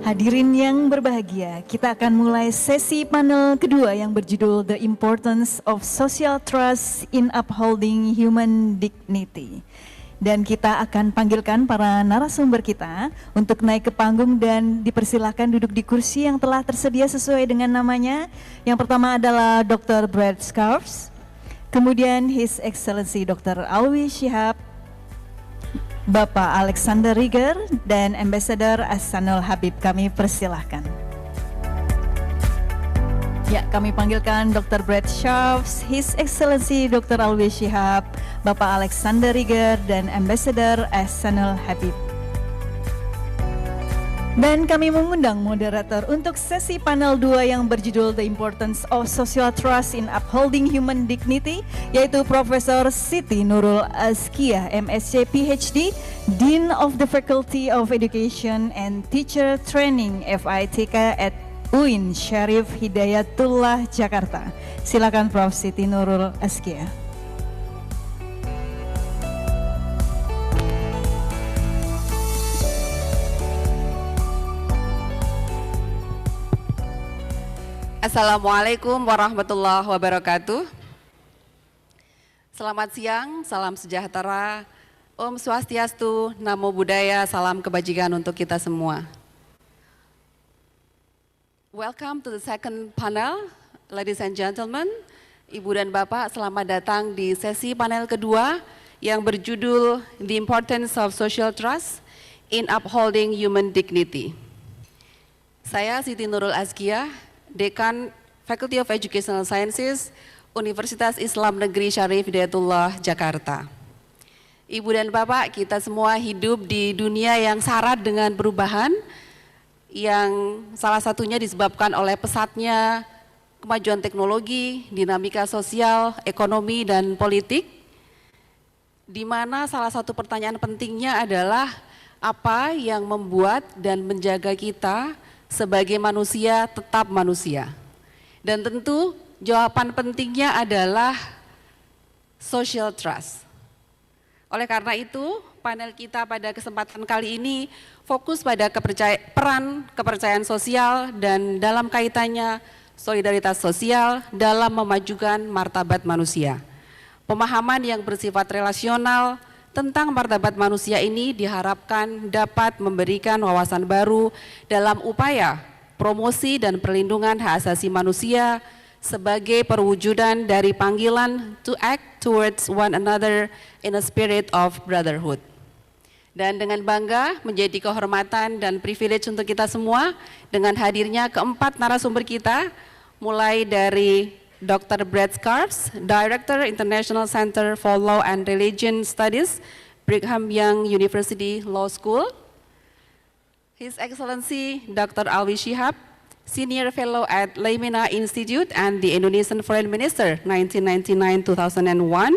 Hadirin yang berbahagia, kita akan mulai sesi panel kedua yang berjudul The Importance of Social Trust in Upholding Human Dignity. Dan kita akan panggilkan para narasumber kita untuk naik ke panggung dan dipersilakan duduk di kursi yang telah tersedia sesuai dengan namanya. Yang pertama adalah Dr. Brad Scarves, kemudian His Excellency Dr. Alwi Shihab, Bapak Alexander Rieger, dan Ambassador Ahsanul Habib. Kami persilahkan. Ya, kami panggilkan Dr. Brad Scarves, His Excellency Dr. Alwi Shihab, Bapak Alexander Rieger, dan Ambassador Ahsanul Habib. Dan kami mengundang moderator untuk sesi panel 2 yang berjudul The Importance of Social Trust in Upholding Human Dignity, yaitu Profesor Siti Nurul Azkiyah, MSc PhD, Dean of the Faculty of Education and Teacher Training FITK at UIN Syarif Hidayatullah, Jakarta. Silakan Prof. Siti Nurul Azkiyah. Assalamualaikum warahmatullahi wabarakatuh. Selamat siang, salam sejahtera, Om Swastiastu, Namo Buddhaya, salam kebajikan untuk kita semua. Welcome to the second panel, ladies and gentlemen, Ibu dan Bapak, selamat datang di sesi panel kedua yang berjudul The Importance of Social Trust in Upholding Human Dignity. Saya Siti Nurul Azkiyah, Dekan Faculty of Educational Sciences, Universitas Islam Negeri Syarif Hidayatullah, Jakarta. Ibu dan Bapak, kita semua hidup di dunia yang syarat dengan perubahan, yang salah satunya disebabkan oleh pesatnya kemajuan teknologi, dinamika sosial, ekonomi, dan politik, di mana salah satu pertanyaan pentingnya adalah apa yang membuat dan menjaga kita sebagai manusia tetap manusia. Dan tentu jawaban pentingnya adalah social trust. Oleh karena itu, panel kita pada kesempatan kali ini fokus pada peran kepercayaan sosial dan dalam kaitannya solidaritas sosial dalam memajukan martabat manusia. Pemahaman yang bersifat relasional tentang martabat manusia ini diharapkan dapat memberikan wawasan baru dalam upaya promosi dan perlindungan hak asasi manusia sebagai perwujudan dari panggilan to act towards one another in a spirit of brotherhood. Dan dengan bangga menjadi kehormatan dan privilege untuk kita semua dengan hadirnya keempat narasumber kita, mulai dari Dr. Brad Scarves, Director International Center for Law and Religion Studies, Brigham Young University Law School. His Excellency Dr. Alwi Shihab, Senior Fellow at Leimina Institute and the Indonesian Foreign Minister 1999-2001.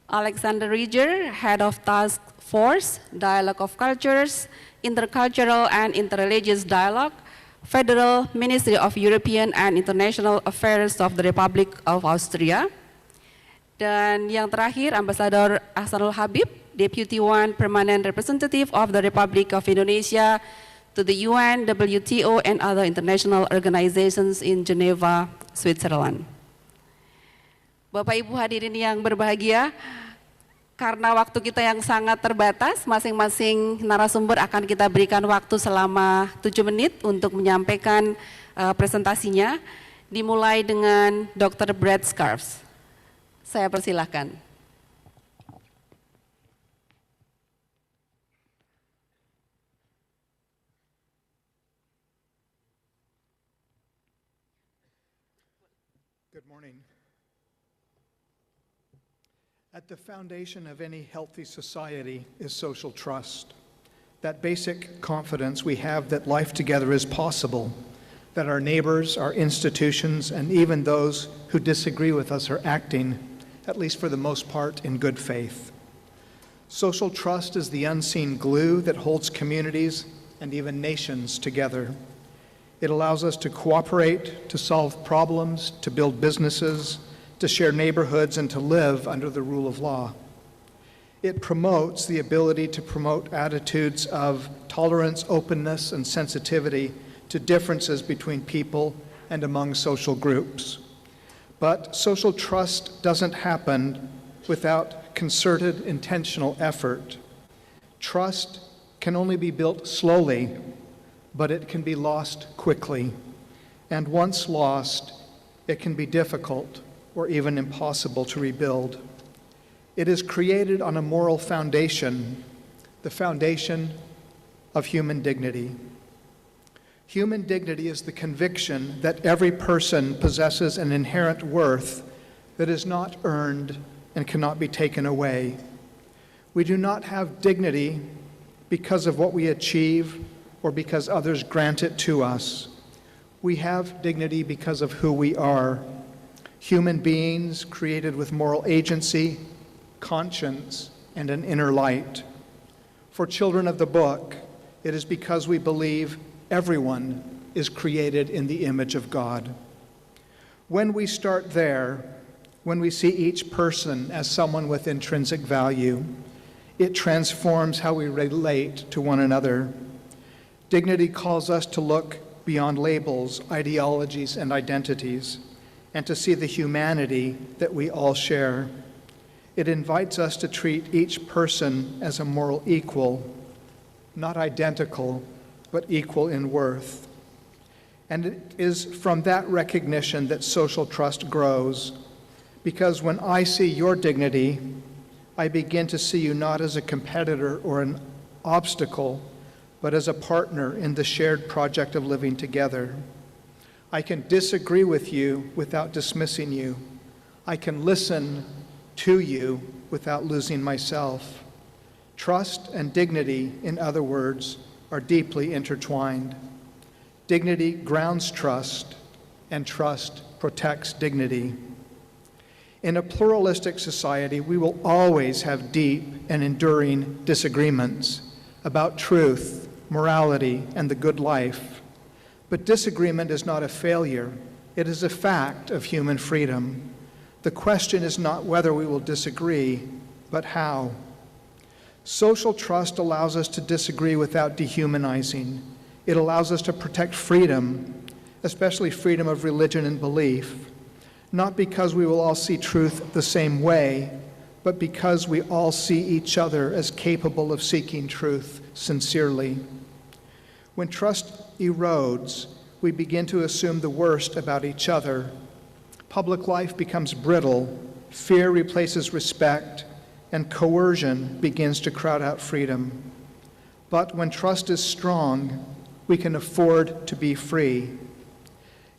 Alexander Rieger, Head of Task Force, Dialogue of Cultures, Intercultural and Interreligious Dialogue, Federal Ministry of European and International Affairs of the Republic of Austria. Dan yang terakhir, Ambassador Ahsanul Habib, Deputy One Permanent Representative of the Republic of Indonesia to the UN, WTO, and other international organizations in Geneva, Switzerland. Bapak Ibu hadirin yang berbahagia, karena waktu kita yang sangat terbatas, masing-masing narasumber akan kita berikan waktu selama 7 menit untuk menyampaikan presentasinya, dimulai dengan Dr. Brad Scarves. Saya persilahkan. Good morning. At the foundation of any healthy society is social trust. That basic confidence we have that life together is possible, that our neighbors, our institutions, and even those who disagree with us are acting, at least for the most part, in good faith. Social trust is the unseen glue that holds communities and even nations together. It allows us to cooperate, to solve problems, to build businesses, to share neighborhoods, and to live under the rule of law. It promotes the ability to promote attitudes of tolerance, openness, and sensitivity to differences between people and among social groups. But social trust doesn't happen without concerted, intentional effort. Trust can only be built slowly, but it can be lost quickly. And once lost, it can be difficult or even impossible to rebuild. It is created on a moral foundation, the foundation of human dignity. Human dignity is the conviction that every person possesses an inherent worth that is not earned and cannot be taken away. We do not have dignity because of what we achieve or because others grant it to us. We have dignity because of who we are, human beings created with moral agency, conscience, and an inner light. For children of the book, it is because we believe everyone is created in the image of God. When we start there, when we see each person as someone with intrinsic value, it transforms how we relate to one another. Dignity calls us to look beyond labels, ideologies, and identities, and to see the humanity that we all share. It invites us to treat each person as a moral equal, not identical, but equal in worth. And it is from that recognition that social trust grows, because when I see your dignity, I begin to see you not as a competitor or an obstacle, but as a partner in the shared project of living together. I can disagree with you without dismissing you. I can listen to you without losing myself. Trust and dignity, in other words, are deeply intertwined. Dignity grounds trust, and trust protects dignity. In a pluralistic society, we will always have deep and enduring disagreements about truth, morality, and the good life. But disagreement is not a failure. It is a fact of human freedom. The question is not whether we will disagree, but how. Social trust allows us to disagree without dehumanizing. It allows us to protect freedom, especially freedom of religion and belief, not because we will all see truth the same way, but because we all see each other as capable of seeking truth sincerely. When trust erodes, we begin to assume the worst about each other. Public life becomes brittle, fear replaces respect, and coercion begins to crowd out freedom. But when trust is strong, we can afford to be free.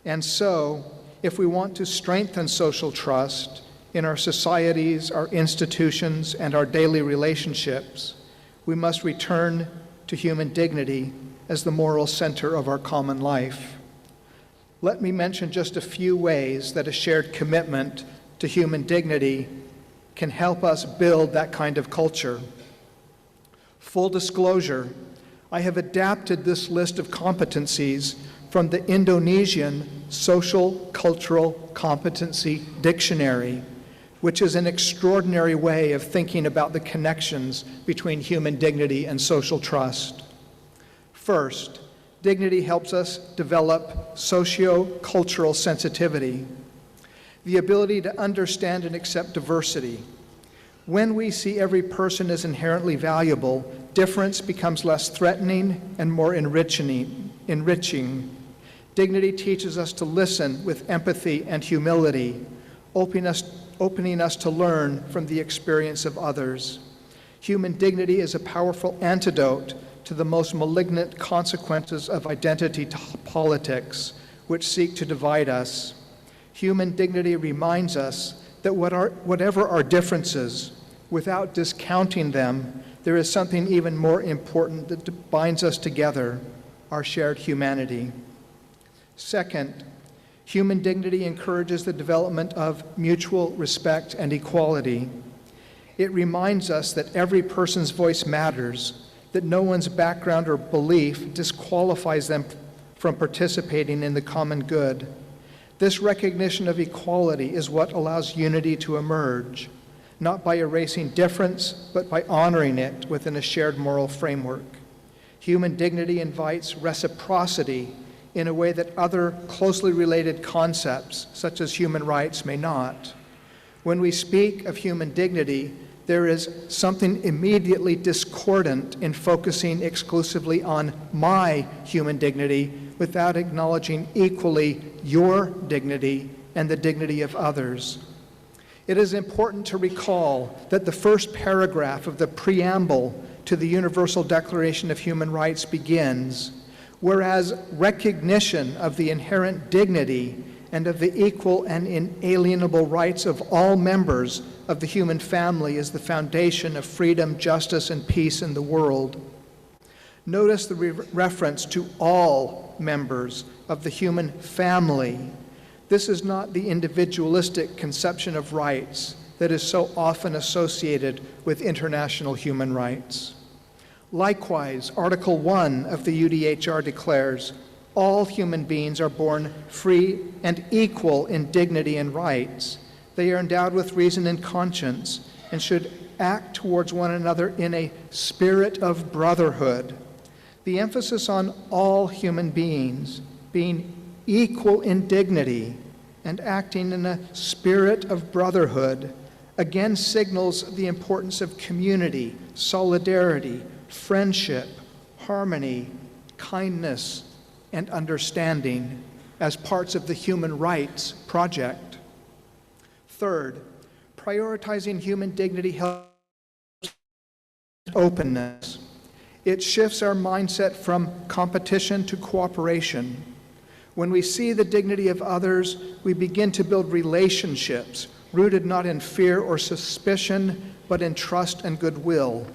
And so, if we want to strengthen social trust in our societies, our institutions, and our daily relationships, we must return to human dignity as the moral center of our common life. Let me mention just a few ways that a shared commitment to human dignity can help us build that kind of culture. Full disclosure, I have adapted this list of competencies from the Indonesian Social Cultural Competency Dictionary, which is an extraordinary way of thinking about the connections between human dignity and social trust. First, dignity helps us develop socio-cultural sensitivity, the ability to understand and accept diversity. When we see every person as inherently valuable, difference becomes less threatening and more enriching. Dignity teaches us to listen with empathy and humility, opening us to learn from the experience of others. Human dignity is a powerful antidote to the most malignant consequences of identity politics, which seek to divide us. Human dignity reminds us that whatever our differences, without discounting them, there is something even more important that binds us together, our shared humanity. Second, human dignity encourages the development of mutual respect and equality. It reminds us that every person's voice matters, that no one's background or belief disqualifies them from participating in the common good. This recognition of equality is what allows unity to emerge. not by erasing difference, but by honoring it within a shared moral framework. Human dignity invites reciprocity in a way that other closely related concepts, such as human rights, may not. When we speak of human dignity, there is something immediately discordant in focusing exclusively on my human dignity without acknowledging equally your dignity and the dignity of others. It is important to recall that the first paragraph of the preamble to the Universal Declaration of Human Rights begins, whereas recognition of the inherent dignity and of the equal and inalienable rights of all members of the human family is the foundation of freedom, justice, and peace in the world. Notice the reference to all members of the human family. This is not the individualistic conception of rights that is so often associated with international human rights. Likewise, Article 1 of the UDHR declares, all human beings are born free and equal in dignity and rights. They are endowed with reason and conscience and should act towards one another in a spirit of brotherhood. The emphasis on all human beings being equal in dignity and acting in a spirit of brotherhood again signals the importance of community, solidarity, friendship, harmony, kindness, and understanding as parts of the Human Rights Project. Third, prioritizing human dignity helps openness. It shifts our mindset from competition to cooperation. When we see the dignity of others, we begin to build relationships rooted not in fear or suspicion, but in trust and goodwill.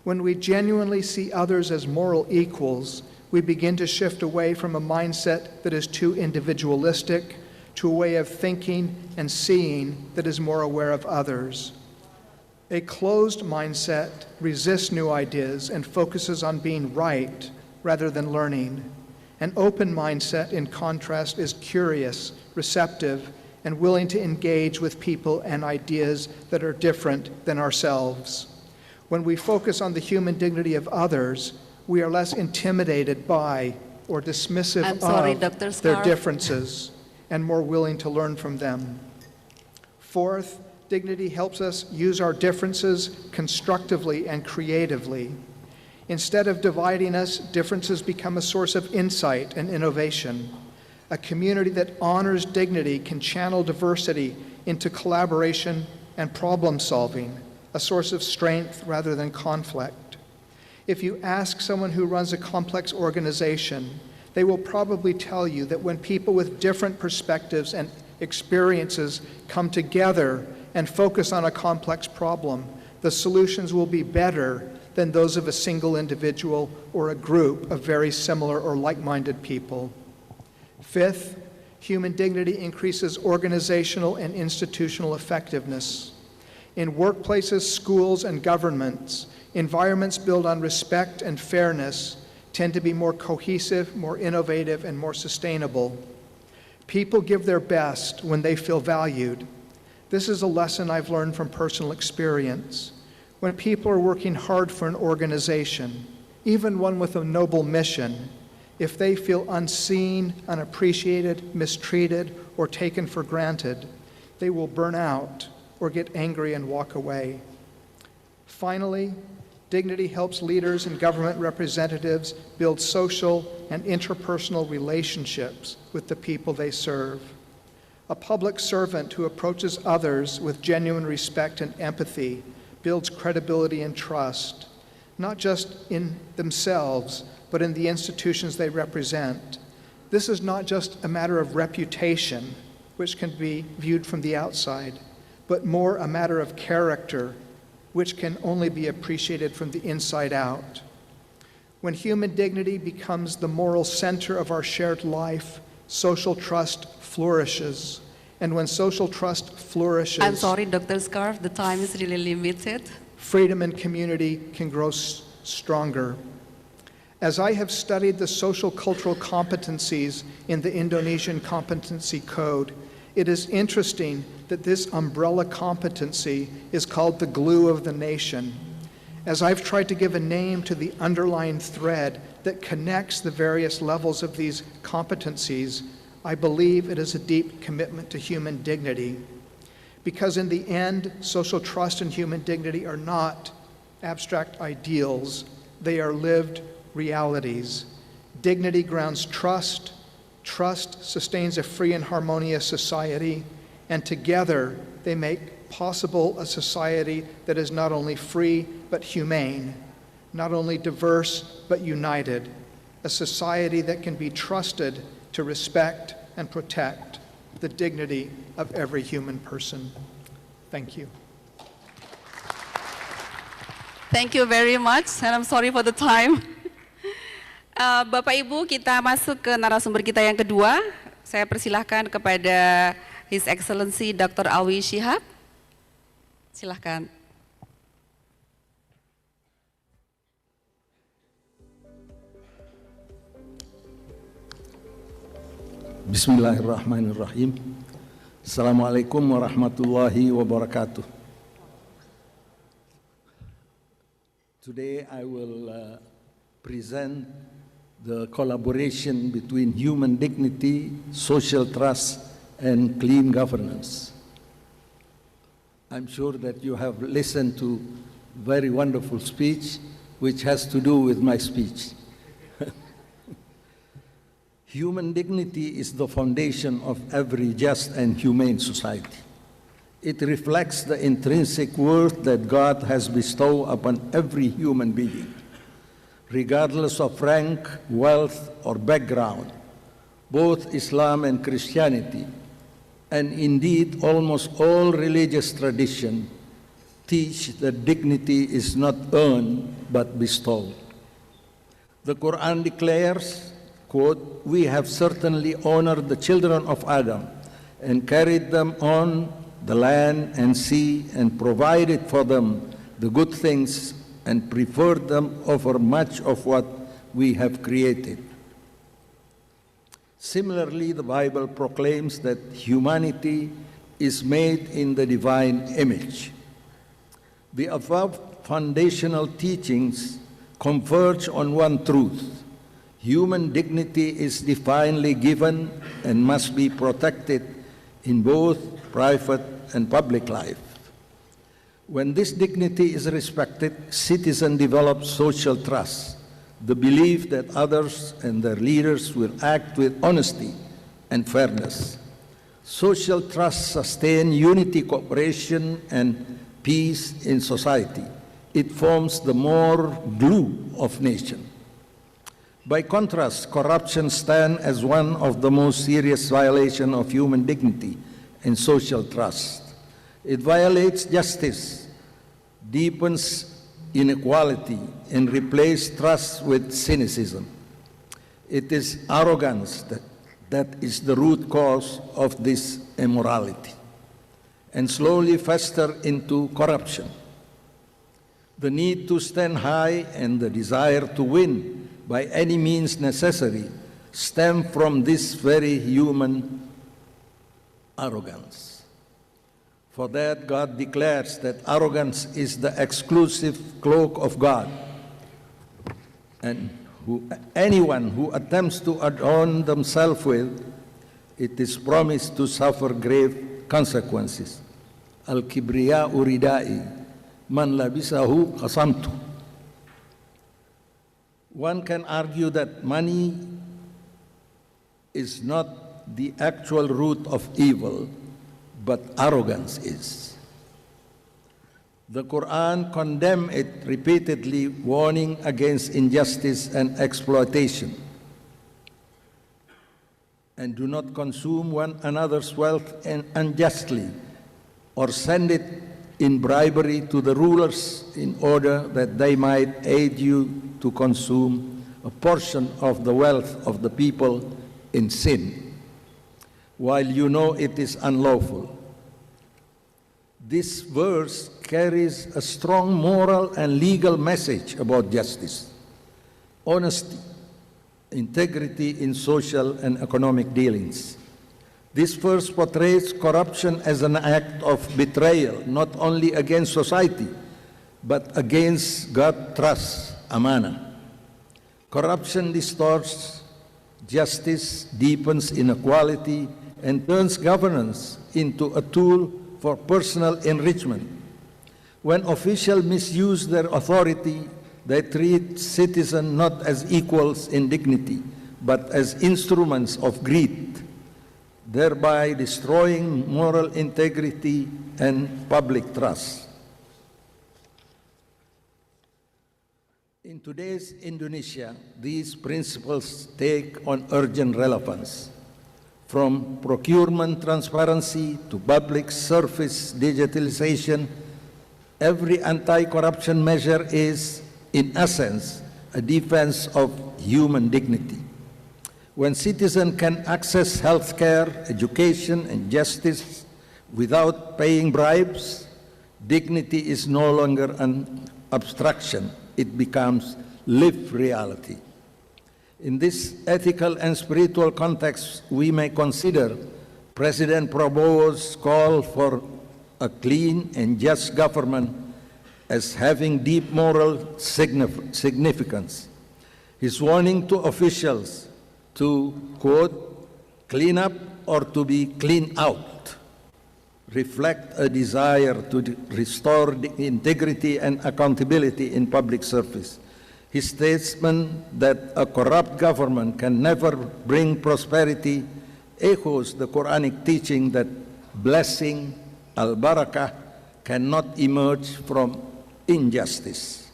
When we genuinely see others as moral equals, we begin to shift away from a mindset that is too individualistic to a way of thinking and seeing that is more aware of others. A closed mindset resists new ideas and focuses on being right rather than learning. An open mindset, in contrast, is curious, receptive, and willing to engage with people and ideas that are different than ourselves. When we focus on the human dignity of others, we are less intimidated by or dismissive of their differences and more willing to learn from them. Fourth, dignity helps us use our differences constructively and creatively. Instead of dividing us, differences become a source of insight and innovation. A community that honors dignity can channel diversity into collaboration and problem solving, a source of strength rather than conflict. If you ask someone who runs a complex organization, they will probably tell you that when people with different perspectives and experiences come together and focus on a complex problem, the solutions will be better than those of a single individual or a group of very similar or like-minded people. Fifth, human dignity increases organizational and institutional effectiveness. In workplaces, schools, and governments, environments built on respect and fairness tend to be more cohesive, more innovative, and more sustainable. People give their best when they feel valued. This is a lesson I've learned from personal experience. When people are working hard for an organization, even one with a noble mission, if they feel unseen, unappreciated, mistreated, or taken for granted, they will burn out or get angry and walk away. Finally, dignity helps leaders and government representatives build social and interpersonal relationships with the people they serve. A public servant who approaches others with genuine respect and empathy builds credibility and trust, not just in themselves, but in the institutions they represent. This is not just a matter of reputation, which can be viewed from the outside, but more a matter of character, which can only be appreciated from the inside out. When human dignity becomes the moral center of our shared life, social trust flourishes. And when social trust flourishes, I'm sorry, Dr. Scarf, the time is really limited. Freedom and community can grow stronger. As I have studied the social cultural competencies in the Indonesian Competency Code, It is interesting that this umbrella competency is called the glue of the nation. As I've tried to give a name to the underlying thread that connects the various levels of these competencies, I believe it is a deep commitment to human dignity. Because in the end, social trust and human dignity are not abstract ideals, they are lived realities. Dignity grounds trust, trust sustains a free and harmonious society, and together they make possible a society that is not only free but humane, not only diverse but united, a society that can be trusted to respect and protect the dignity of every human person. Thank you. Thank you very much, and I'm sorry for the time. Bapak Ibu, kita masuk ke narasumber kita yang kedua. Saya persilahkan kepada His Excellency Dr. Alwi Shihab. Silahkan. Bismillahirrahmanirrahim. Assalamualaikum warahmatullahi wabarakatuh. Today I will present the collaboration between human dignity, social trust, and clean governance. I'm sure that you have listened to very wonderful speech which has to do with my speech. Human dignity is the foundation of every just and humane society. It reflects the intrinsic worth that God has bestowed upon every human being, regardless of rank, wealth, or background. Both Islam and Christianity, and indeed almost all religious traditions, teach that dignity is not earned but bestowed. The Quran declares, quote, "We have certainly honored the children of Adam and carried them on the land and sea and provided for them the good things and preferred them over much of what we have created." Similarly, the Bible proclaims that humanity is made in the divine image. The above foundational teachings converge on one truth: human dignity is divinely given and must be protected in both private and public life. When this dignity is respected, citizens develop social trust, the belief that others and their leaders will act with honesty and fairness. Social trust sustains unity, cooperation, and peace in society. It forms the moral glue of nation. By contrast, corruption stands as one of the most serious violations of human dignity and social trust. It violates justice, deepens inequality, and replaces trust with cynicism. It is arrogance that is the root cause of this immorality, and slowly festers into corruption. The need to stand high and the desire to win by any means necessary stem from this very human arrogance. For that, God declares that arrogance is the exclusive cloak of God, and anyone who attempts to adorn themselves with it is promised to suffer grave consequences. Al-kibriya'u ridai, man labisahu qasamtu. One can argue that money is not the actual root of evil, but arrogance is. The Quran condemns it repeatedly, warning against injustice and exploitation. And do not consume one another's wealth unjustly, or send it in bribery to the rulers in order that they might aid you to consume a portion of the wealth of the people in sin, while you know it is unlawful. This verse carries a strong moral and legal message about justice, honesty, integrity in social and economic dealings. This verse portrays corruption as an act of betrayal, not only against society, but against God's trust, amana. Corruption distorts justice, deepens inequality, and turns governance into a tool for personal enrichment. When officials misuse their authority, they treat citizens not as equals in dignity, but as instruments of greed, thereby destroying moral integrity and public trust. In today's Indonesia, these principles take on urgent relevance. From procurement transparency to public service digitalization, every anti-corruption measure is, in essence, a defense of human dignity. When citizens can access health care, education, and justice without paying bribes, dignity is no longer an abstraction. It becomes lived reality. In this ethical and spiritual context, we may consider President Prabowo's call for a clean and just government as having deep moral significance. His warning to officials to, quote, clean up or to be cleaned out reflect a desire to restore the integrity and accountability in public service. His statement that a corrupt government can never bring prosperity echoes the Quranic teaching that blessing, al-barakah, cannot emerge from injustice.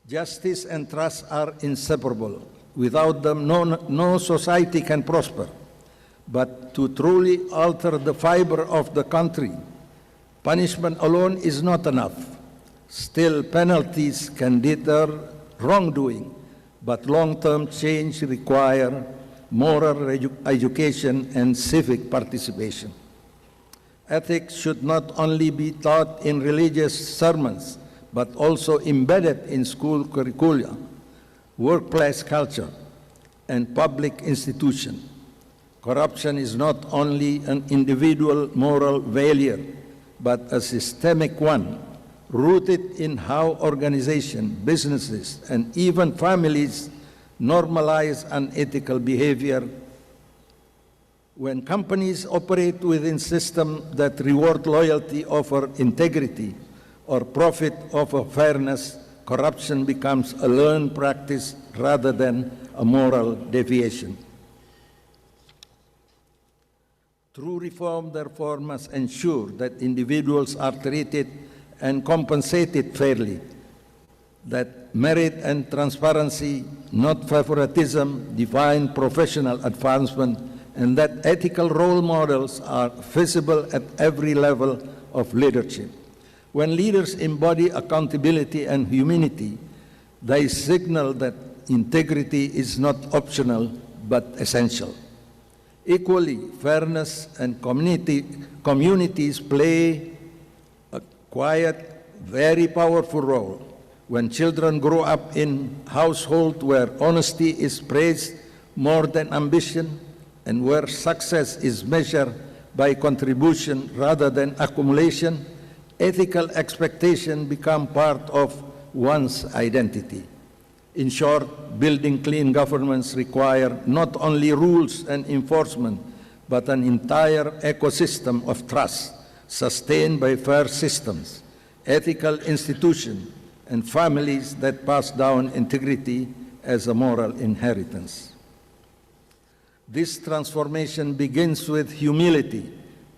Justice and trust are inseparable. Without them, no society can prosper. But to truly alter the fiber of the country, punishment alone is not enough. Still, penalties can deter wrongdoing, but long-term change requires moral education and civic participation. Ethics should not only be taught in religious sermons, but also embedded in school curricula, workplace culture, and public institutions. Corruption is not only an individual moral failure, but a systemic one, rooted in how organizations, businesses, and even families normalize unethical behavior. When companies operate within systems that reward loyalty over integrity or profit over fairness, corruption becomes a learned practice rather than a moral deviation. True reform, therefore, must ensure that individuals are treated and compensated fairly, that merit and transparency, not favoritism, define professional advancement, and that ethical role models are visible at every level of leadership. When leaders embody accountability and humanity, they signal that integrity is not optional but essential. Equally, fairness and communities play a quiet, very powerful role. When children grow up in households where honesty is praised more than ambition, and where success is measured by contribution rather than accumulation, ethical expectations become part of one's identity. In short, building clean governments require not only rules and enforcement, but an entire ecosystem of trust, sustained by fair systems, ethical institutions, and families that pass down integrity as a moral inheritance. This transformation begins with humility,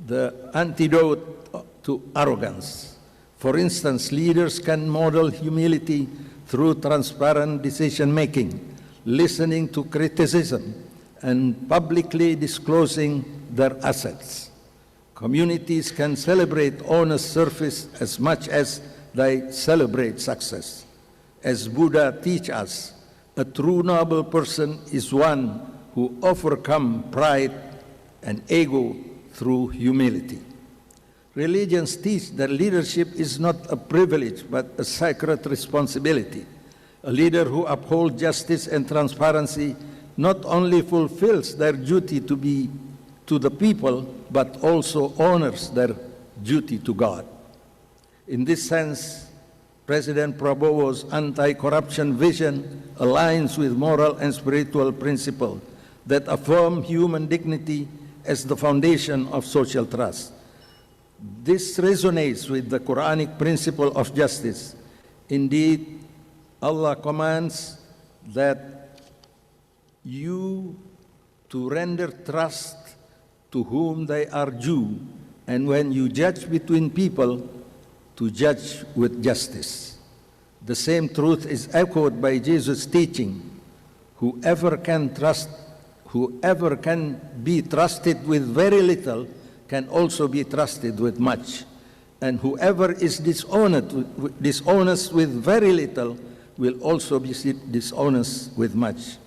the antidote to arrogance. For instance, leaders can model humility through transparent decision-making, listening to criticism, and publicly disclosing their assets. Communities can celebrate honest service as much as they celebrate success. As Buddha teaches us, a true noble person is one who overcomes pride and ego through humility. Religions teach that leadership is not a privilege, but a sacred responsibility. A leader who upholds justice and transparency not only fulfills their duty to the people, but also honors their duty to God. In this sense, President Prabowo's anti-corruption vision aligns with moral and spiritual principles that affirm human dignity as the foundation of social trust. This resonates with the Quranic principle of justice. Indeed, Allah commands that you to render trust to whom they are due, and when you judge between people, to judge with justice. The same truth is echoed by Jesus' teaching: whoever can be trusted with very little can also be trusted with much, and whoever is dishonest with very little will also be dishonest with much.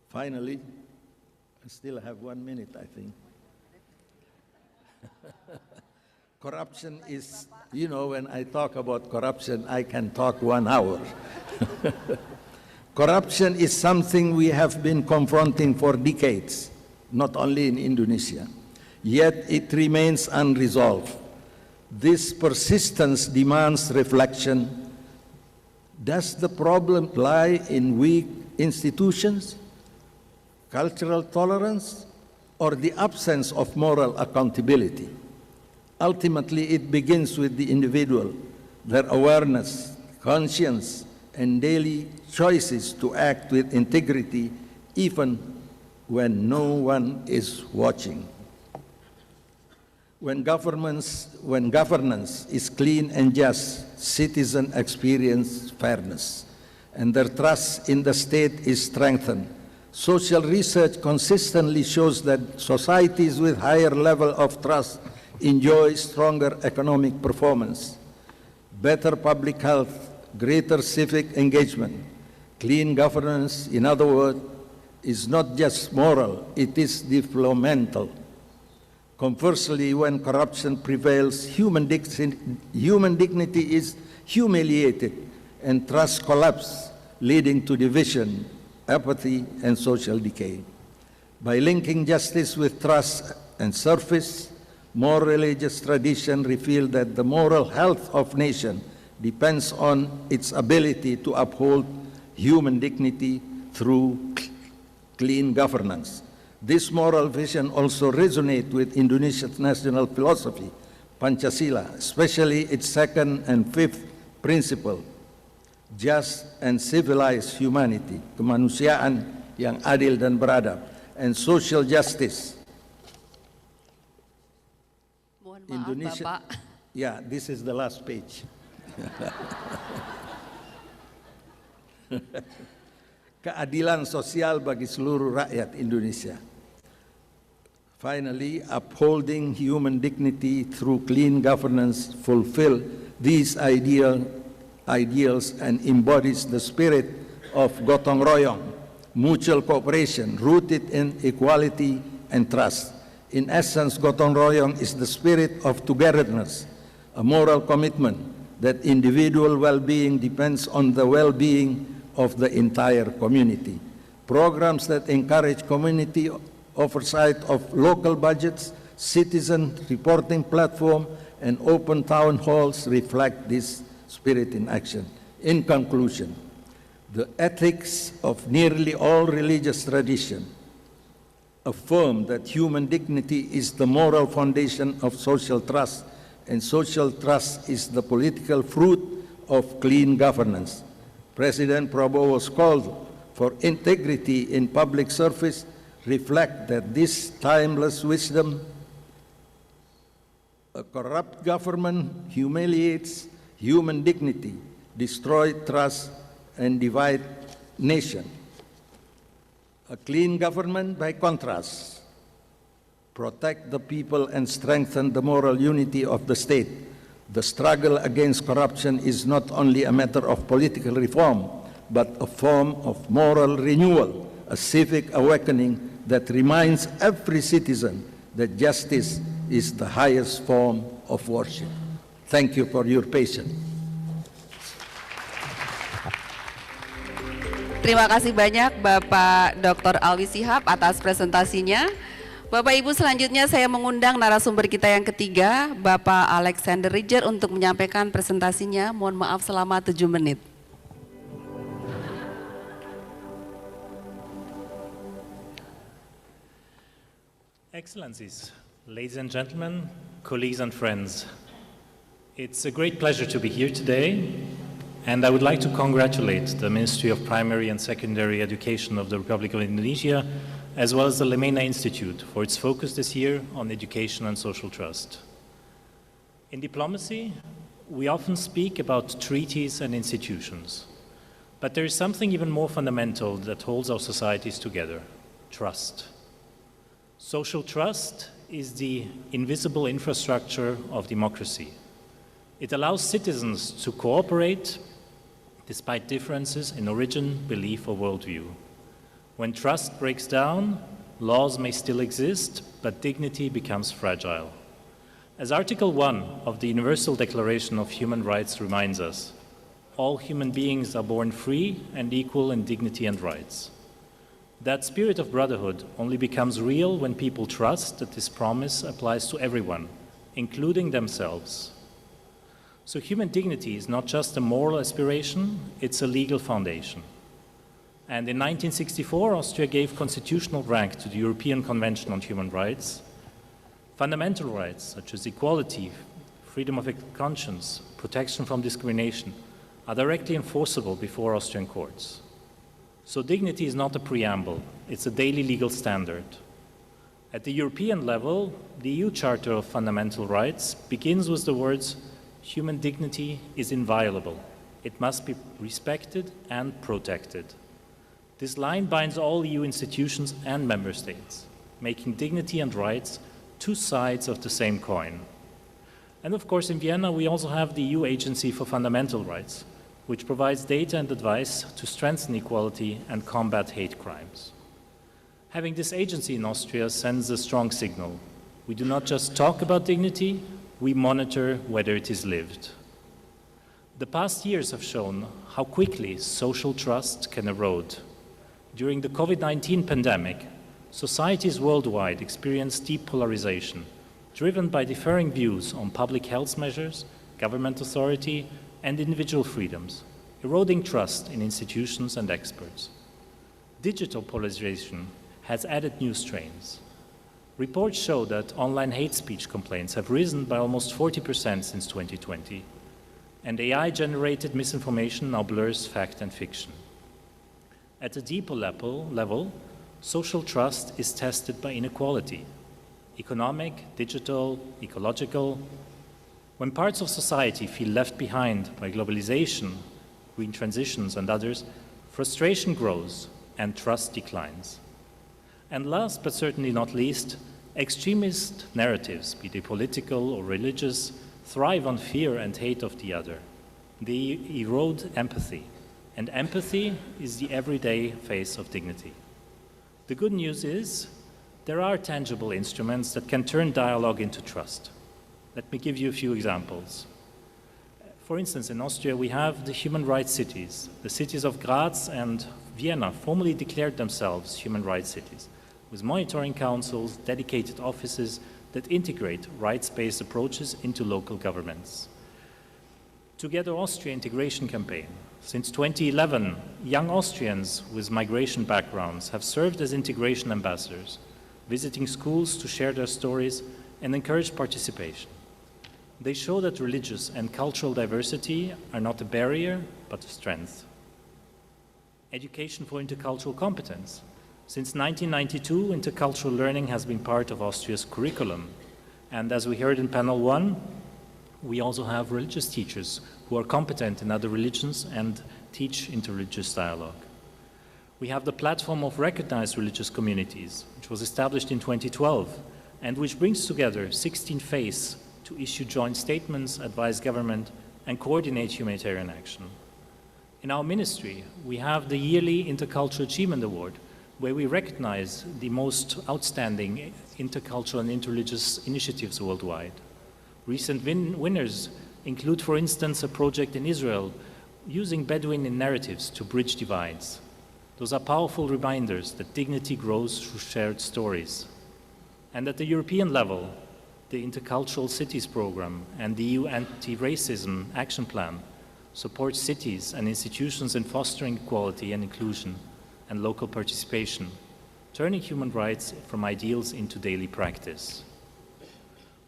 Finally, I still have 1 minute, I think. Corruption is, you know, when I talk about corruption, I can talk 1 hour. Corruption is something we have been confronting for decades, not only in Indonesia, yet it remains unresolved. This persistence demands reflection. Does the problem lie in weak institutions, cultural tolerance, or the absence of moral accountability? Ultimately, it begins with the individual, their awareness, conscience, and daily choices to act with integrity even when no one is watching. When governance is clean and just, citizens experience fairness, and their trust in the state is strengthened. Social research consistently shows that societies with higher level of trust enjoy stronger economic performance, better public health, greater civic engagement. Clean governance, in other words, is not just moral, it is developmental. Conversely, when corruption prevails, human dignity is humiliated and trust collapses, leading to division, apathy, and social decay. By linking justice with trust and service, more religious tradition reveal that the moral health of nation depends on its ability to uphold human dignity through clean governance. This moral vision also resonates with Indonesia's national philosophy, Pancasila, especially its 2nd and 5th principle, just and civilized humanity, kemanusiaan yang adil dan beradab, and social justice. Indonesia, Bapak. Yeah, this is the last page. Keadilan sosial bagi seluruh rakyat Indonesia. Finally, upholding human dignity through clean governance fulfill these ideals and embodies the spirit of gotong royong, mutual cooperation rooted in equality and trust. In essence, gotong royong is the spirit of togetherness, a moral commitment that individual well-being depends on the well-being of the entire community. Programs that encourage community oversight of local budgets, citizen reporting platform, and open town halls reflect this spirit in action. In conclusion, the ethics of nearly all religious traditions affirm that human dignity is the moral foundation of social trust, and social trust is the political fruit of clean governance. President Prabowo's call for integrity in public service reflect that this timeless wisdom. A corrupt government humiliates human dignity, destroys trust, and divides nation. A clean government, by contrast, protect the people and strengthen the moral unity of the state. The struggle against corruption is not only a matter of political reform, but a form of moral renewal, a civic awakening that reminds every citizen that justice is the highest form of worship. Thank you for your patience. Terima kasih banyak Bapak Dr. Alwi Shihab atas presentasinya. Bapak Ibu, selanjutnya saya mengundang narasumber kita yang ketiga, Bapak Alexander Riger, untuk menyampaikan presentasinya. Mohon maaf selama 7 menit. Excellencies, ladies and gentlemen, colleagues and friends, it's a great pleasure to be here today, and I would like to congratulate the Ministry of Primary and Secondary Education of the Republic of Indonesia, as well as the Lemena Institute, for its focus this year on education and social trust. In diplomacy, we often speak about treaties and institutions, but there is something even more fundamental that holds our societies together: trust. Social trust is the invisible infrastructure of democracy. It allows citizens to cooperate despite differences in origin, belief, or worldview. When trust breaks down, laws may still exist, but dignity becomes fragile. As Article 1 of the Universal Declaration of Human Rights reminds us, all human beings are born free and equal in dignity and rights. That spirit of brotherhood only becomes real when people trust that this promise applies to everyone, including themselves. So human dignity is not just a moral aspiration, it's a legal foundation. And in 1964, Austria gave constitutional rank to the European Convention on Human Rights. Fundamental rights such as equality, freedom of conscience, protection from discrimination are directly enforceable before Austrian courts. So dignity is not a preamble, it's a daily legal standard. At the European level, the EU Charter of Fundamental Rights begins with the words, "Human dignity is inviolable. It must be respected and protected." This line binds all EU institutions and member states, making dignity and rights two sides of the same coin. And of course, in Vienna, we also have the EU Agency for Fundamental Rights, which provides data and advice to strengthen equality and combat hate crimes. Having this agency in Austria sends a strong signal. We do not just talk about dignity, we monitor whether it is lived. The past years have shown how quickly social trust can erode. During the COVID-19 pandemic, societies worldwide experienced deep polarization, driven by differing views on public health measures, government authority, and individual freedoms, eroding trust in institutions and experts. Digital polarization has added new strains. Reports show that online hate speech complaints have risen by almost 40% since 2020, and AI-generated misinformation now blurs fact and fiction. At a deeper level, social trust is tested by inequality: economic, digital, ecological. When parts of society feel left behind by globalization, green transitions, and others, frustration grows and trust declines. And last but certainly not least, extremist narratives, be they political or religious, thrive on fear and hate of the other. They erode empathy, and empathy is the everyday face of dignity. The good news is there are tangible instruments that can turn dialogue into trust. Let me give you a few examples. For instance, in Austria, we have the human rights cities. The cities of Graz and Vienna formally declared themselves human rights cities, with monitoring councils, dedicated offices that integrate rights-based approaches into local governments. Together Austria Integration Campaign. Since 2011, young Austrians with migration backgrounds have served as integration ambassadors, visiting schools to share their stories and encourage participation. They show that religious and cultural diversity are not a barrier, but a strength. Education for intercultural competence. Since 1992, intercultural learning has been part of Austria's curriculum. And as we heard in panel 1, we also have religious teachers who are competent in other religions and teach interreligious dialogue. We have the platform of recognized religious communities, which was established in 2012, and which brings together 16 faiths to issue joint statements, advise government, and coordinate humanitarian action. In our ministry, we have the yearly Intercultural Achievement Award, where we recognize the most outstanding intercultural and interreligious initiatives worldwide. Recent winners include, for instance, a project in Israel using Bedouin narratives to bridge divides. Those are powerful reminders that dignity grows through shared stories. And at the European level, the Intercultural Cities Program and the EU Anti-Racism Action Plan support cities and institutions in fostering equality and inclusion and local participation, turning human rights from ideals into daily practice.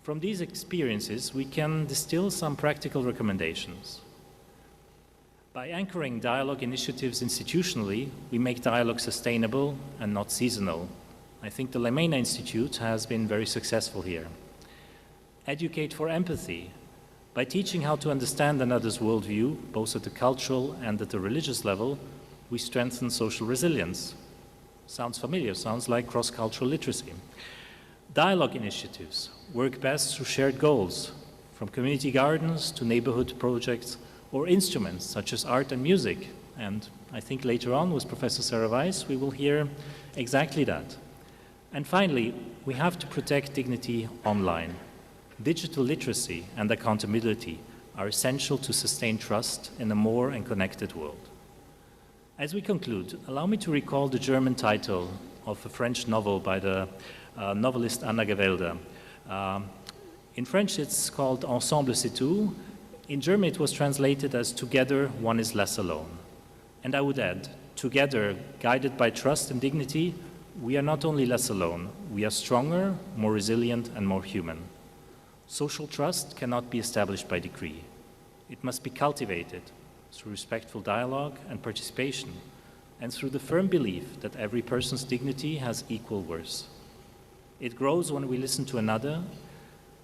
From these experiences, we can distill some practical recommendations. By anchoring dialogue initiatives institutionally, we make dialogue sustainable and not seasonal. I think the Lemena Institute has been very successful here. Educate for empathy. By teaching how to understand another's worldview, both at the cultural and at the religious level, we strengthen social resilience. Sounds familiar, sounds like cross-cultural literacy. Dialogue initiatives work best through shared goals, from community gardens to neighborhood projects or instruments such as art and music. And I think later on with Professor Sarah Weiss, we will hear exactly that. And finally, we have to protect dignity online. Digital literacy and accountability are essential to sustain trust in a more and connected world. As we conclude, allow me to recall the German title of a French novel by the novelist Anna Gewelde. In French, it's called Ensemble c'est tout. In German, it was translated as Together, One is Less Alone. And I would add, together, guided by trust and dignity, we are not only less alone, we are stronger, more resilient, and more human. Social trust cannot be established by decree. It must be cultivated through respectful dialogue and participation, and through the firm belief that every person's dignity has equal worth. It grows when we listen to another,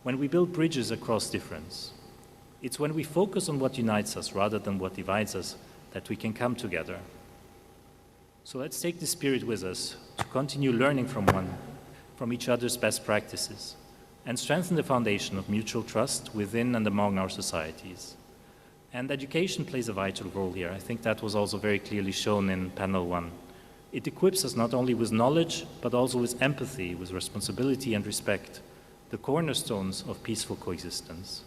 when we build bridges across difference. It's when we focus on what unites us rather than what divides us that we can come together. So let's take this spirit with us to continue learning from each other's best practices, and strengthen the foundation of mutual trust within and among our societies. And education plays a vital role here. I think that was also very clearly shown in panel 1. It equips us not only with knowledge, but also with empathy, with responsibility and respect, the cornerstones of peaceful coexistence.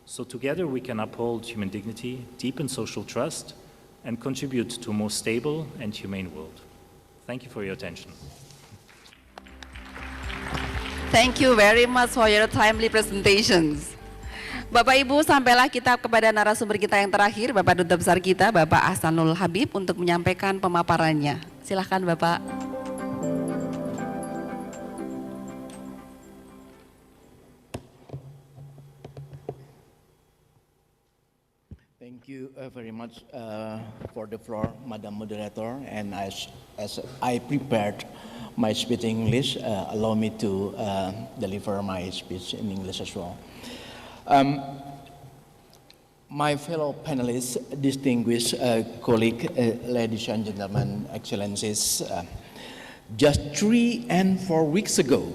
So together we can uphold human dignity, deepen social trust, and contribute to a more stable and humane world. Thank you for your attention. Thank you very much for your timely presentations. Bapak Ibu, sampailah kita kepada narasumber kita yang terakhir, Bapak Duta Besar kita, Bapak Ahsanul Habib, untuk menyampaikan pemaparannya. Silahkan Bapak. Thank you very much for the floor, Madam Moderator. And as I prepared my speech in English, allow me to deliver my speech in English as well. My fellow panelists, distinguished colleagues, ladies and gentlemen, excellencies, just 3 and 4 weeks ago,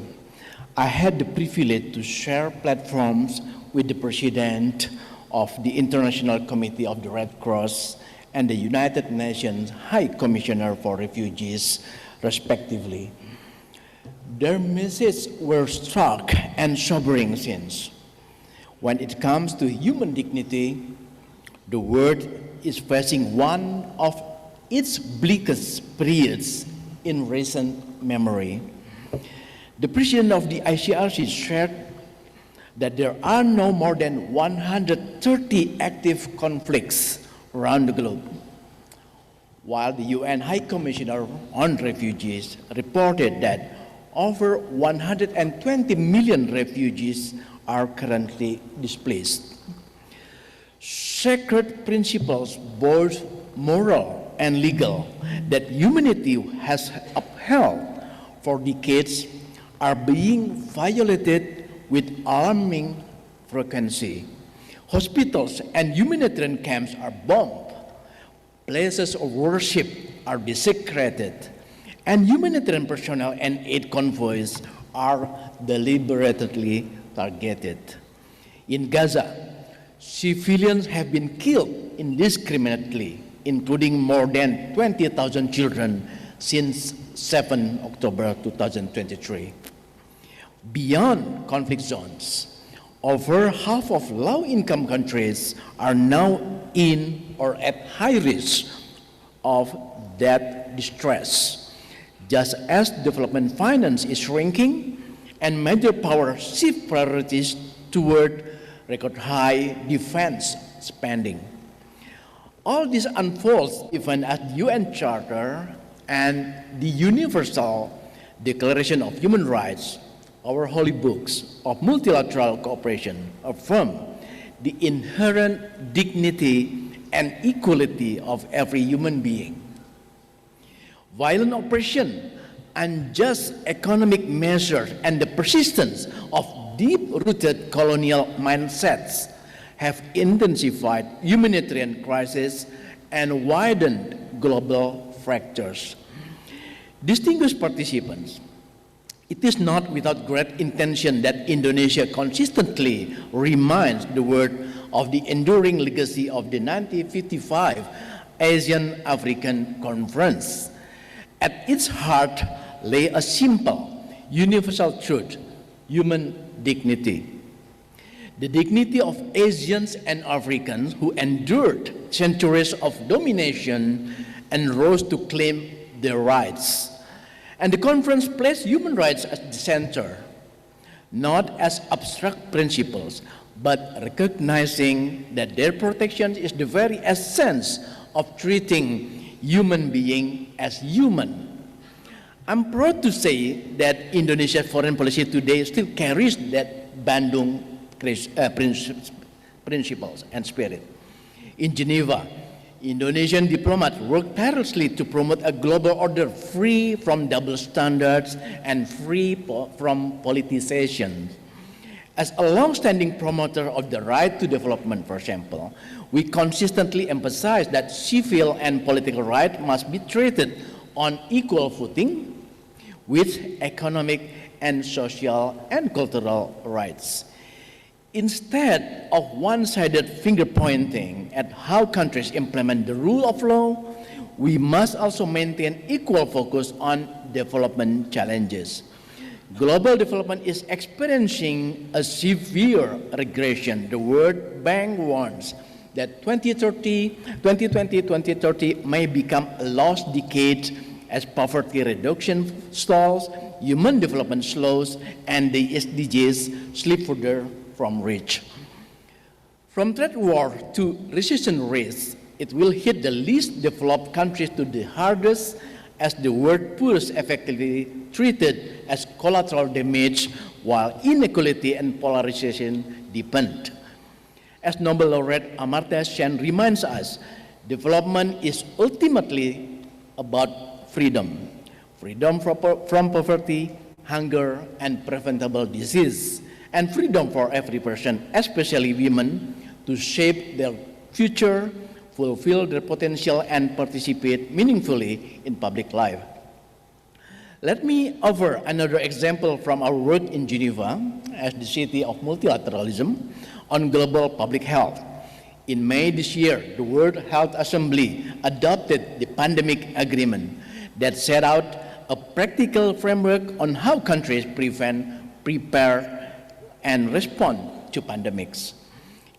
I had the privilege to share platforms with the President of the International Committee of the Red Cross and the United Nations High Commissioner for Refugees, respectively. Their messages were stark and sobering since, when it comes to human dignity, the world is facing one of its bleakest periods in recent memory. The President of the ICRC shared that there are no more than 130 active conflicts around the globe, while the UN High Commissioner on Refugees reported that over 120 million refugees are currently displaced. Sacred principles, both moral and legal, that humanity has upheld for decades are being violated with alarming frequency. Hospitals and humanitarian camps are bombed. Places of worship are desecrated. And humanitarian personnel and aid convoys are deliberately targeted. In Gaza, civilians have been killed indiscriminately, including more than 20,000 children since 7 October 2023. Beyond conflict zones, over half of low-income countries are now in or at high risk of that distress. Just as development finance is shrinking and major powers shift priorities toward record high defense spending. All this unfolds even as the UN Charter and the Universal Declaration of Human Rights, our holy books of multilateral cooperation, affirm the inherent dignity and equality of every human being. Violent oppression, unjust economic measures, and the persistence of deep-rooted colonial mindsets have intensified humanitarian crises and widened global fractures. Distinguished participants, it is not without great intention that Indonesia consistently reminds the world of the enduring legacy of the 1955 Asian African Conference. At its heart lay a simple, universal truth: human dignity. The dignity of Asians and Africans who endured centuries of domination and rose to claim their rights. And the conference placed human rights at the center, not as abstract principles, but recognizing that their protection is the very essence of treating human being as human. I'm proud to say that Indonesia's foreign policy today still carries that Bandung principles and spirit. In Geneva, Indonesian diplomats worked tirelessly to promote a global order free from double standards and free from politicization. As a long-standing promoter of the right to development, for example, we consistently emphasize that civil and political rights must be treated on equal footing with economic and social and cultural rights. Instead of one-sided finger-pointing at how countries implement the rule of law, we must also maintain equal focus on development challenges. Global development is experiencing a severe regression. The World Bank warns that 2020-2030 may become a lost decade as poverty reduction stalls, human development slows, and the SDGs slip further from reach. From trade war to recession risk, it will hit the least developed countries to the hardest as the world poor is effectively treated as collateral damage while inequality and polarization deepen. As Nobel laureate Amartya Sen reminds us, development is ultimately about freedom. Freedom from poverty, hunger, and preventable disease, and freedom for every person, especially women, to shape their future, fulfill their potential, and participate meaningfully in public life. Let me offer another example from our work in Geneva as the city of multilateralism on global public health. In May this year, the World Health Assembly adopted the Pandemic Agreement that set out a practical framework on how countries prevent, prepare, and respond to pandemics.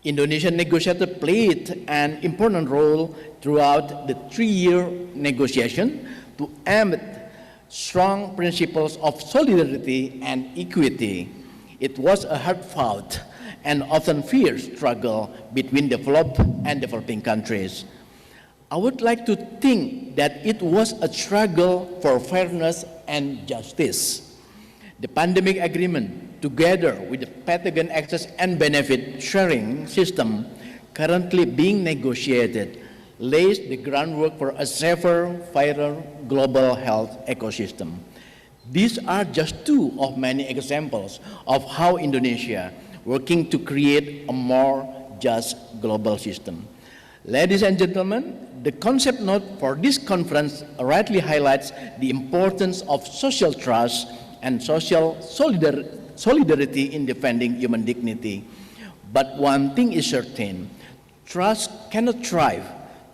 Indonesian negotiators played an important role throughout the 3-year negotiation to embed strong principles of solidarity and equity. It was a hard-fought and often fierce struggle between developed and developing countries. I would like to think that it was a struggle for fairness and justice. The Pandemic Agreement, together with the pathogen access and benefit sharing system currently being negotiated, lays the groundwork for a safer, fairer global health ecosystem. These are just two of many examples of how Indonesia working to create a more just global system. Ladies and gentlemen, the concept note for this conference rightly highlights the importance of social trust and social solidarity in defending human dignity. But one thing is certain, trust cannot thrive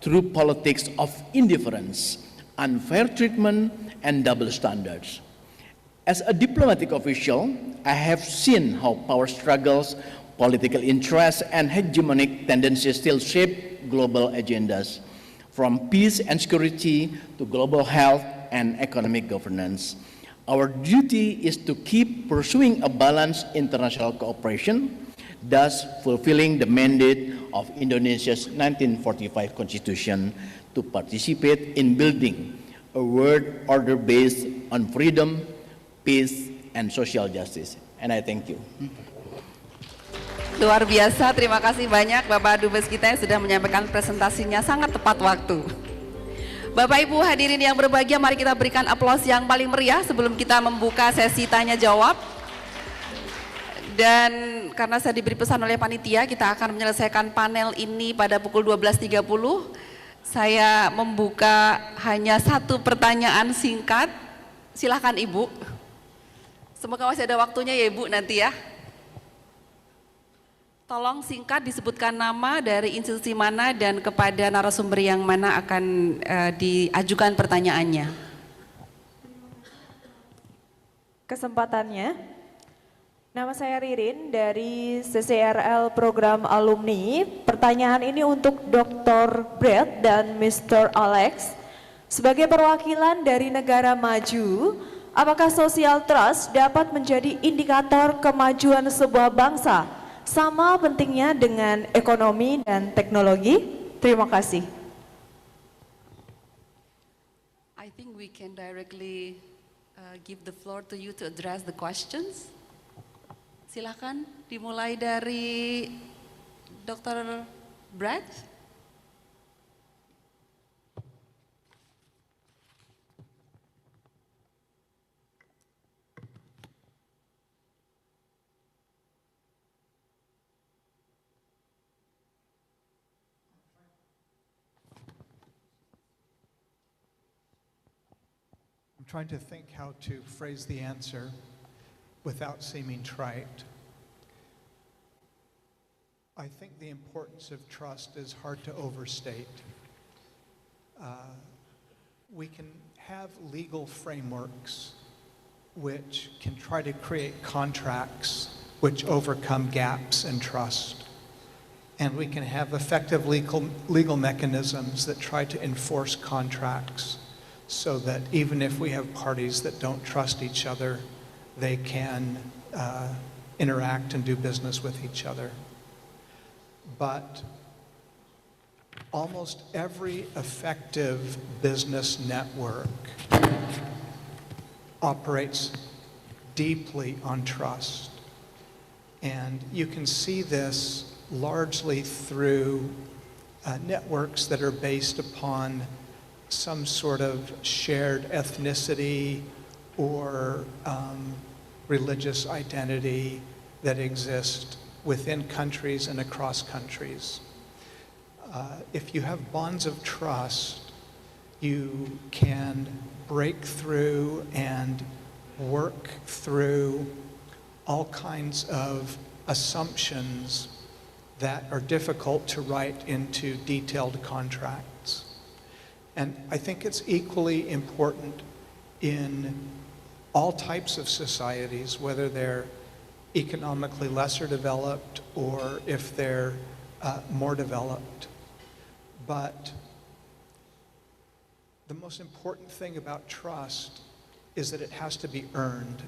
through politics of indifference, unfair treatment, and double standards. As a diplomatic official, I have seen how power struggles, political interests, and hegemonic tendencies still shape global agendas. from peace and security to global health and economic governance. Our duty is to keep pursuing a balanced international cooperation, thus fulfilling the mandate of Indonesia's 1945 Constitution to participate in building a world order based on freedom, peace, and social justice. And I thank you. Luar biasa, terima kasih banyak Bapak Dubes kita yang sudah menyampaikan presentasinya sangat tepat waktu. Bapak Ibu hadirin yang berbahagia, mari kita berikan aplaus yang paling meriah sebelum kita membuka sesi tanya jawab. Dan karena saya diberi pesan oleh panitia, kita akan menyelesaikan panel ini pada pukul 12.30. Saya membuka hanya satu pertanyaan singkat. Silahkan Ibu. Semoga masih ada waktunya ya Ibu nanti ya. Tolong singkat disebutkan nama, dari institusi mana, dan kepada narasumber yang mana akan diajukan pertanyaannya. Kesempatannya, nama saya Ririn dari CCRL Program Alumni. Pertanyaan ini untuk Dr. Brett dan Mr. Alex. Sebagai perwakilan dari negara maju, apakah social trust dapat menjadi indikator kemajuan sebuah bangsa? Sama pentingnya dengan ekonomi dan teknologi. Terima kasih. I think we can directly give the floor to you to address the questions. Silakan dimulai dari Dr. Brad. Trying to think how to phrase the answer without seeming trite. I think the importance of trust is hard to overstate. We can have legal frameworks which can try to create contracts which overcome gaps in trust. And we can have effective legal mechanisms that try to enforce contracts, so that even if we have parties that don't trust each other, they can interact and do business with each other. But almost every effective business network operates deeply on trust. And you can see this largely through networks that are based upon some sort of shared ethnicity or religious identity that exist within countries and across countries. If you have bonds of trust, you can break through and work through all kinds of assumptions that are difficult to write into detailed contracts. And I think it's equally important in all types of societies, whether they're economically lesser developed or if they're more developed. But the most important thing about trust is that it has to be earned.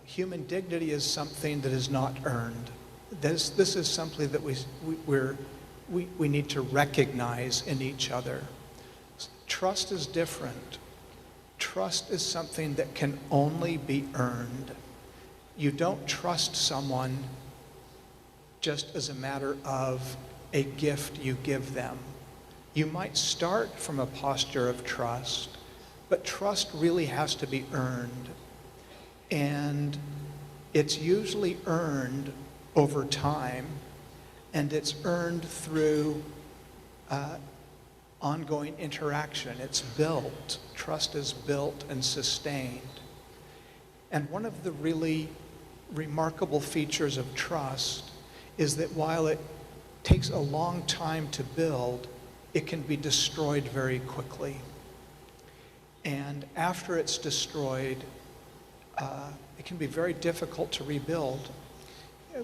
Human dignity is something that is not earned. This is something that we need to recognize in each other. Trust is different. Trust is something that can only be earned. You don't trust someone just as a matter of a gift you give them. You might start from a posture of trust, but trust really has to be earned. And it's usually earned over time, and it's earned through ongoing interaction. It's built. Trust is built and sustained. And one of the really remarkable features of trust is that while it takes a long time to build, it can be destroyed very quickly. And after it's destroyed, it can be very difficult to rebuild.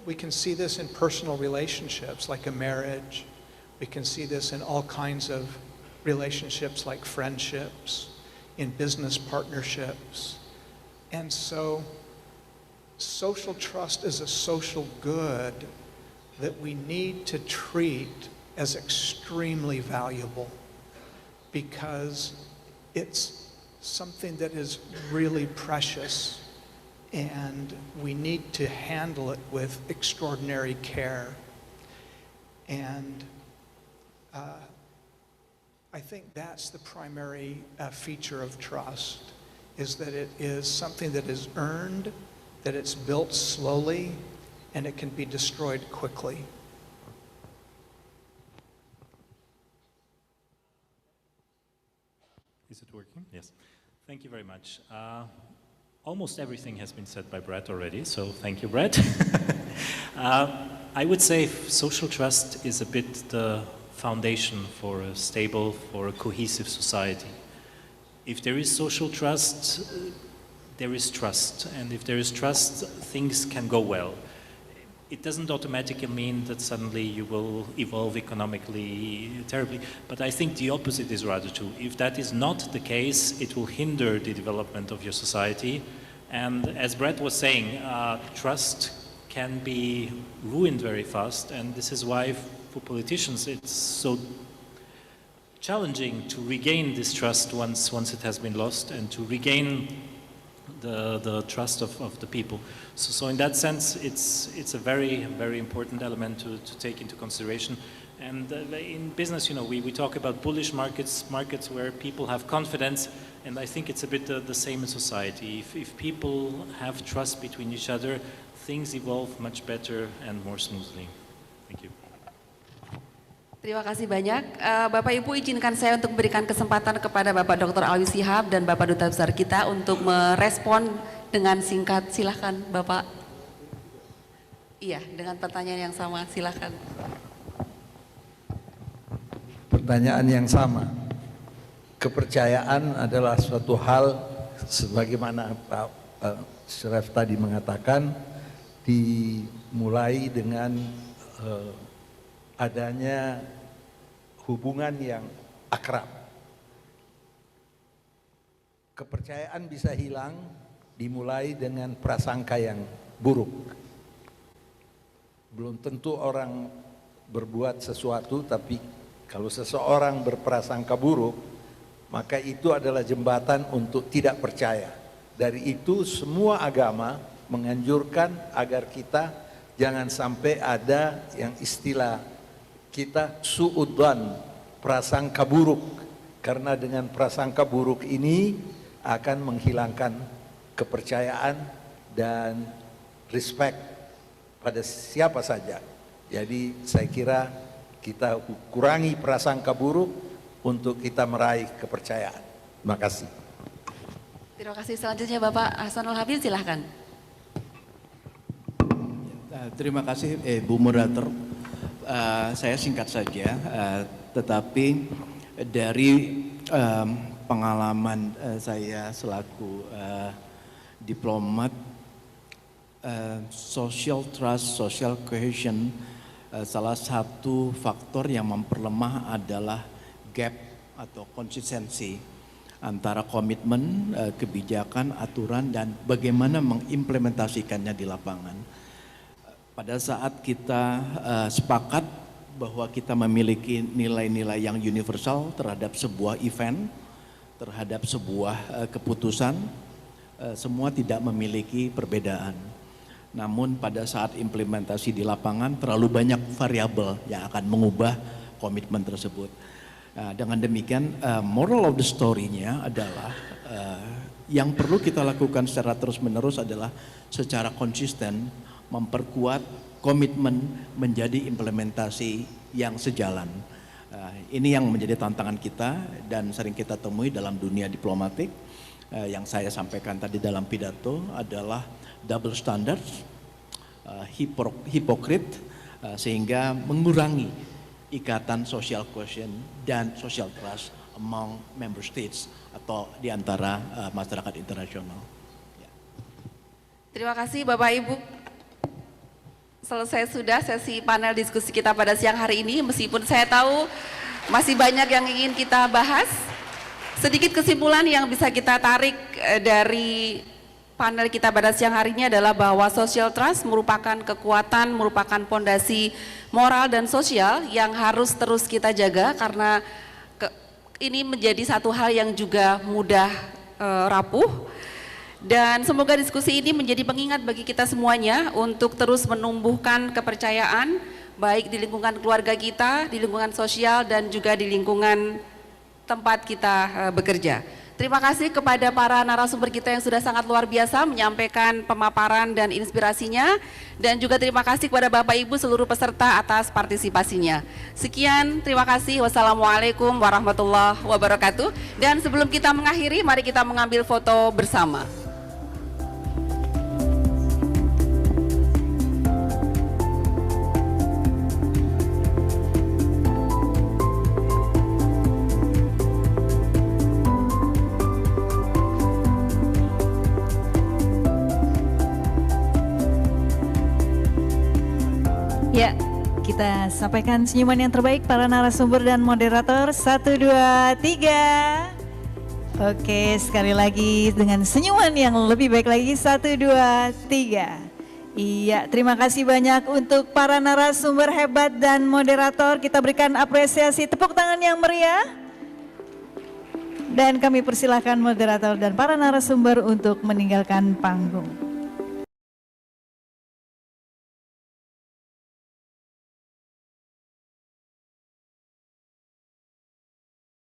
We can see this in personal relationships, like a marriage We can see this in all kinds of relationships like friendships, in business partnerships. And so social trust is a social good that we need to treat as extremely valuable because it's something that is really precious and we need to handle it with extraordinary care. And I think that's the primary feature of trust, is that it is something that is earned, that it's built slowly, and it can be destroyed quickly. Is it working? Yes. Thank you very much. Almost everything has been said by Brett already, so thank you, Brett. I would say social trust is a bit the foundation for a stable, for a cohesive society. If there is social trust, there is trust, and if there is trust, things can go well. It doesn't automatically mean that suddenly you will evolve economically terribly, but I think the opposite is rather true. If that is not the case, it will hinder the development of your society. And as Brett was saying, trust can be ruined very fast, and this is why for politicians it's so challenging to regain this trust once it has been lost, and to regain the trust of the people. So in that sense, it's a very, very important element to take into consideration. And in business, we talk about bullish markets where people have confidence, and I think it's a bit the same in society. If people have trust between each other, things evolve much better and more smoothly. Thank you. Terima kasih banyak. Bapak Ibu, izinkan saya untuk memberikan kesempatan kepada Bapak Dr. Alwi Shihab dan Bapak Duta Besar kita untuk merespon dengan singkat. Silahkan Bapak. Iya, dengan pertanyaan yang sama, silahkan. Pertanyaan yang sama. Kepercayaan adalah suatu hal sebagaimana Pak Syref tadi mengatakan, dimulai dengan adanya hubungan yang akrab. Kepercayaan bisa hilang dimulai dengan prasangka yang buruk. Belum tentu orang berbuat sesuatu, tapi kalau seseorang berprasangka buruk, maka itu adalah jembatan untuk tidak percaya. Dari itu semua agama menganjurkan agar kita jangan sampai ada yang istilah kita suudzon, prasangka buruk, karena dengan prasangka buruk ini akan menghilangkan kepercayaan dan respect pada siapa saja. Jadi saya kira kita kurangi prasangka buruk untuk kita meraih kepercayaan. Terima kasih. Terima kasih. Selanjutnya Bapak Hasanul Habib, silahkan. Terima kasih Bu Moderator. Saya singkat saja, tetapi dari pengalaman saya selaku diplomat, social trust, social cohesion, salah satu faktor yang memperlemah adalah gap atau konsistensi antara komitmen, kebijakan, aturan, dan bagaimana mengimplementasikannya di lapangan. Pada saat kita sepakat bahwa kita memiliki nilai-nilai yang universal terhadap sebuah event, terhadap sebuah keputusan, semua tidak memiliki perbedaan. Namun pada saat implementasi di lapangan terlalu banyak variabel yang akan mengubah komitmen tersebut. Dengan demikian moral of the story-nya adalah yang perlu kita lakukan secara terus-menerus adalah secara konsisten memperkuat komitmen menjadi implementasi yang sejalan. Ini yang menjadi tantangan kita dan sering kita temui dalam dunia diplomatik. Yang saya sampaikan tadi dalam pidato adalah double standard, hipokrit, sehingga mengurangi ikatan social cohesion dan social trust among member states atau di antara masyarakat internasional. Terima kasih Bapak Ibu. selesai sudah sesi panel diskusi kita pada siang hari ini, meskipun saya tahu masih banyak yang ingin kita bahas. Sedikit kesimpulan yang bisa kita tarik dari panel kita pada siang hari ini adalah bahwa social trust merupakan kekuatan, merupakan fondasi moral dan sosial yang harus terus kita jaga, karena ini menjadi satu hal yang juga mudah rapuh. Dan semoga diskusi ini menjadi pengingat bagi kita semuanya untuk terus menumbuhkan kepercayaan baik di lingkungan keluarga kita, di lingkungan sosial, dan juga di lingkungan tempat kita bekerja. Terima kasih kepada para narasumber kita yang sudah sangat luar biasa menyampaikan pemaparan dan inspirasinya, dan juga terima kasih kepada Bapak Ibu seluruh peserta atas partisipasinya. Sekian, terima kasih. Wassalamualaikum warahmatullahi wabarakatuh. Dan sebelum kita mengakhiri, mari kita mengambil foto bersama. Ya, kita sampaikan senyuman yang terbaik para narasumber dan moderator. 1, 2, 3. Oke, sekali lagi dengan senyuman yang lebih baik lagi. 1, 2, 3. Iya, terima kasih banyak untuk para narasumber hebat dan moderator. Kita berikan apresiasi, tepuk tangan yang meriah. Dan kami persilahkan moderator dan para narasumber untuk meninggalkan panggung.